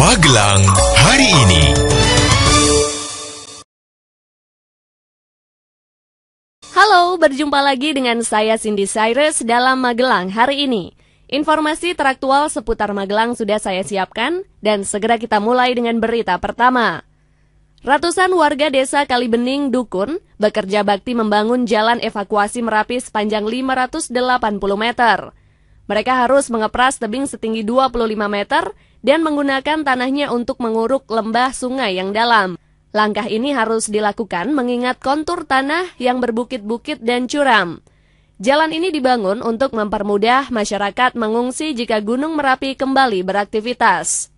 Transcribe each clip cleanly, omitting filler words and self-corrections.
Magelang hari ini. Halo, berjumpa lagi dengan saya Cindy Cyrus dalam Magelang hari ini. Informasi teraktual seputar Magelang sudah saya siapkan dan segera kita mulai dengan berita pertama. Ratusan warga desa Kalibening, Dukun bekerja bakti membangun jalan evakuasi Merapi sepanjang 580 meter. Mereka harus mengepras tebing setinggi 25 meter dan menggunakan tanahnya untuk menguruk lembah sungai yang dalam. Langkah ini harus dilakukan mengingat kontur tanah yang berbukit-bukit dan curam. Jalan ini dibangun untuk mempermudah masyarakat mengungsi jika Gunung Merapi kembali beraktivitas.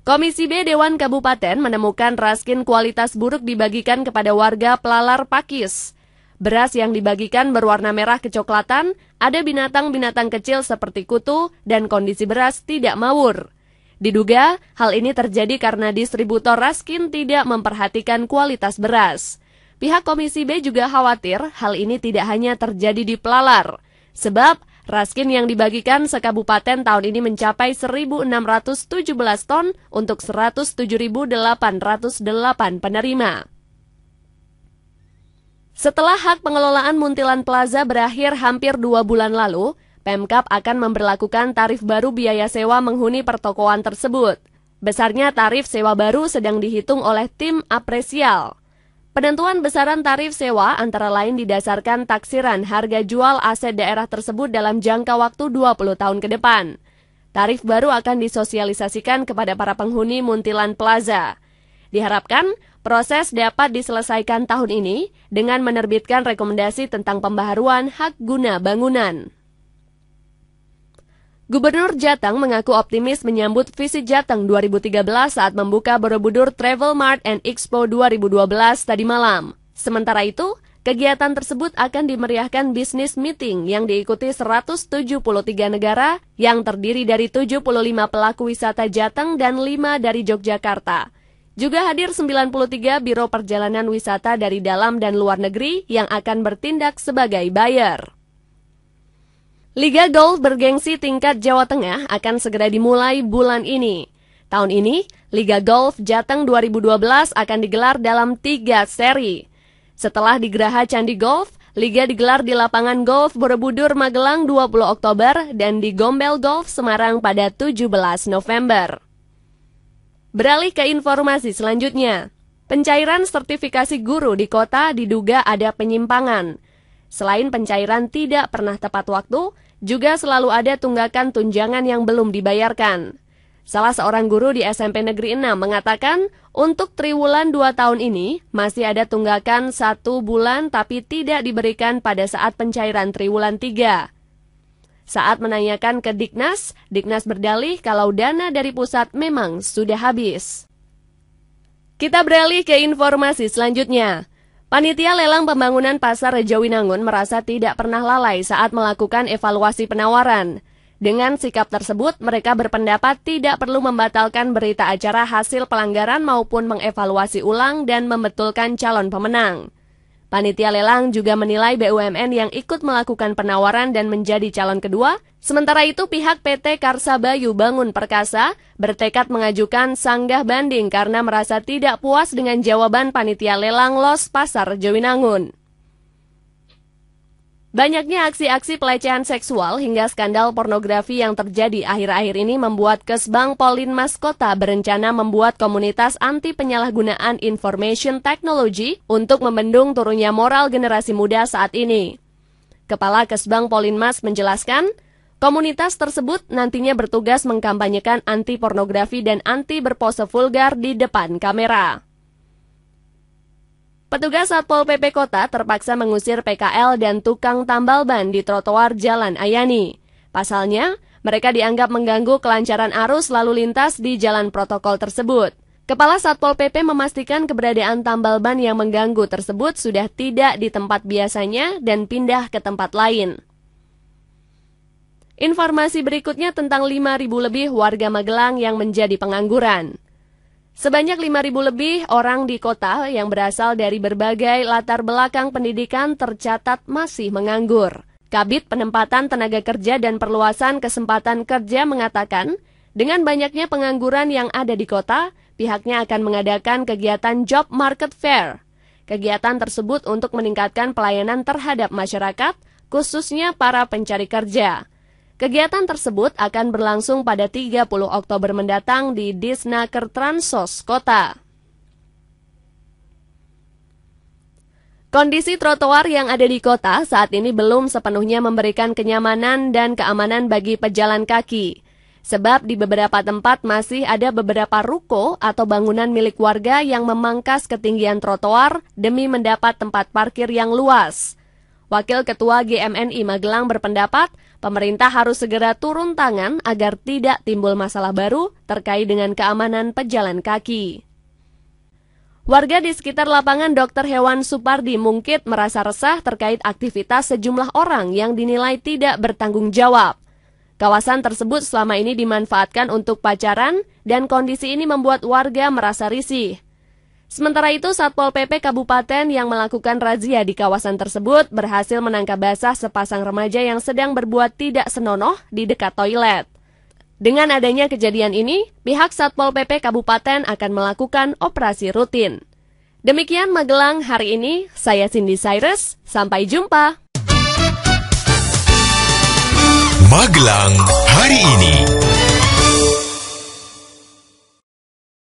Komisi B Dewan Kabupaten menemukan raskin kualitas buruk dibagikan kepada warga Pelalar Pakis. Beras yang dibagikan berwarna merah kecoklatan, ada binatang-binatang kecil seperti kutu, dan kondisi beras tidak mawur. Diduga, hal ini terjadi karena distributor raskin tidak memperhatikan kualitas beras. Pihak Komisi B juga khawatir hal ini tidak hanya terjadi di Pelalar, sebab raskin yang dibagikan sekabupaten tahun ini mencapai 1.617 ton untuk 107.808 penerima. Setelah hak pengelolaan Muntilan Plaza berakhir hampir 2 bulan lalu, Pemkab akan memberlakukan tarif baru biaya sewa menghuni pertokoan tersebut. Besarnya tarif sewa baru sedang dihitung oleh tim apresial. Penentuan besaran tarif sewa antara lain didasarkan taksiran harga jual aset daerah tersebut dalam jangka waktu 20 tahun ke depan. Tarif baru akan disosialisasikan kepada para penghuni Muntilan Plaza. Diharapkan proses dapat diselesaikan tahun ini dengan menerbitkan rekomendasi tentang pembaharuan hak guna bangunan. Gubernur Jateng mengaku optimis menyambut Visit Jateng 2013 saat membuka Borobudur Travel Mart and Expo 2012 tadi malam. Sementara itu, kegiatan tersebut akan dimeriahkan business meeting yang diikuti 173 negara yang terdiri dari 75 pelaku wisata Jateng dan 5 dari Yogyakarta. Juga hadir 93 biro perjalanan wisata dari dalam dan luar negeri yang akan bertindak sebagai buyer. Liga Golf bergengsi tingkat Jawa Tengah akan segera dimulai bulan ini. Tahun ini, Liga Golf Jateng 2012 akan digelar dalam 3 seri. Setelah di Geraha Candi Golf, Liga digelar di Lapangan Golf Borobudur Magelang 20 Oktober dan di Gombel Golf Semarang pada 17 November. Beralih ke informasi selanjutnya. Pencairan sertifikasi guru di kota diduga ada penyimpangan. Selain pencairan tidak pernah tepat waktu, juga selalu ada tunggakan tunjangan yang belum dibayarkan. Salah seorang guru di SMP Negeri 6 mengatakan, untuk triwulan 2 tahun ini, masih ada tunggakan 1 bulan tapi tidak diberikan pada saat pencairan triwulan 3. Saat menanyakan ke Diknas, Diknas berdalih kalau dana dari pusat memang sudah habis. Kita beralih ke informasi selanjutnya. Panitia Lelang Pembangunan Pasar Rejowinangun merasa tidak pernah lalai saat melakukan evaluasi penawaran. Dengan sikap tersebut, mereka berpendapat tidak perlu membatalkan berita acara hasil pelanggaran maupun mengevaluasi ulang dan membetulkan calon pemenang. Panitia lelang juga menilai BUMN yang ikut melakukan penawaran dan menjadi calon kedua. Sementara itu pihak PT Karsa Bayu Bangun Perkasa bertekad mengajukan sanggah banding karena merasa tidak puas dengan jawaban panitia lelang los Pasar Rejowinangun. Banyaknya aksi-aksi pelecehan seksual hingga skandal pornografi yang terjadi akhir-akhir ini membuat Kesbang Polinmas Kota berencana membuat komunitas anti penyalahgunaan information technology untuk membendung turunnya moral generasi muda saat ini. Kepala Kesbang Polinmas menjelaskan, komunitas tersebut nantinya bertugas mengkampanyekan anti pornografi dan anti berpose vulgar di depan kamera. Petugas Satpol PP Kota terpaksa mengusir PKL dan tukang tambal ban di trotoar Jalan Ayani. Pasalnya, mereka dianggap mengganggu kelancaran arus lalu lintas di jalan protokol tersebut. Kepala Satpol PP memastikan keberadaan tambal ban yang mengganggu tersebut sudah tidak di tempat biasanya dan pindah ke tempat lain. Informasi berikutnya tentang 5.000 lebih warga Magelang yang menjadi pengangguran. Sebanyak 5.000 lebih orang di kota yang berasal dari berbagai latar belakang pendidikan tercatat masih menganggur. Kabid Penempatan Tenaga Kerja dan Perluasan Kesempatan Kerja mengatakan, Dengan banyaknya pengangguran yang ada di kota, pihaknya akan mengadakan kegiatan Job Market Fair. Kegiatan tersebut untuk meningkatkan pelayanan terhadap masyarakat, khususnya para pencari kerja. Kegiatan tersebut akan berlangsung pada 30 Oktober mendatang di Disnaker Transos Kota. Kondisi trotoar yang ada di kota saat ini belum sepenuhnya memberikan kenyamanan dan keamanan bagi pejalan kaki. Sebab di beberapa tempat masih ada beberapa ruko atau bangunan milik warga yang memangkas ketinggian trotoar demi mendapat tempat parkir yang luas. Wakil Ketua GMNI Magelang berpendapat, pemerintah harus segera turun tangan agar tidak timbul masalah baru terkait dengan keamanan pejalan kaki. Warga di sekitar lapangan Dr. Hewan Supardi Mungkit merasa resah terkait aktivitas sejumlah orang yang dinilai tidak bertanggung jawab. Kawasan tersebut selama ini dimanfaatkan untuk pacaran dan kondisi ini membuat warga merasa risih. Sementara itu, Satpol PP Kabupaten yang melakukan razia di kawasan tersebut berhasil menangkap basah sepasang remaja yang sedang berbuat tidak senonoh di dekat toilet. Dengan adanya kejadian ini, pihak Satpol PP Kabupaten akan melakukan operasi rutin. Demikian Magelang hari ini, saya Cindy Cyrus, sampai jumpa. Magelang hari ini.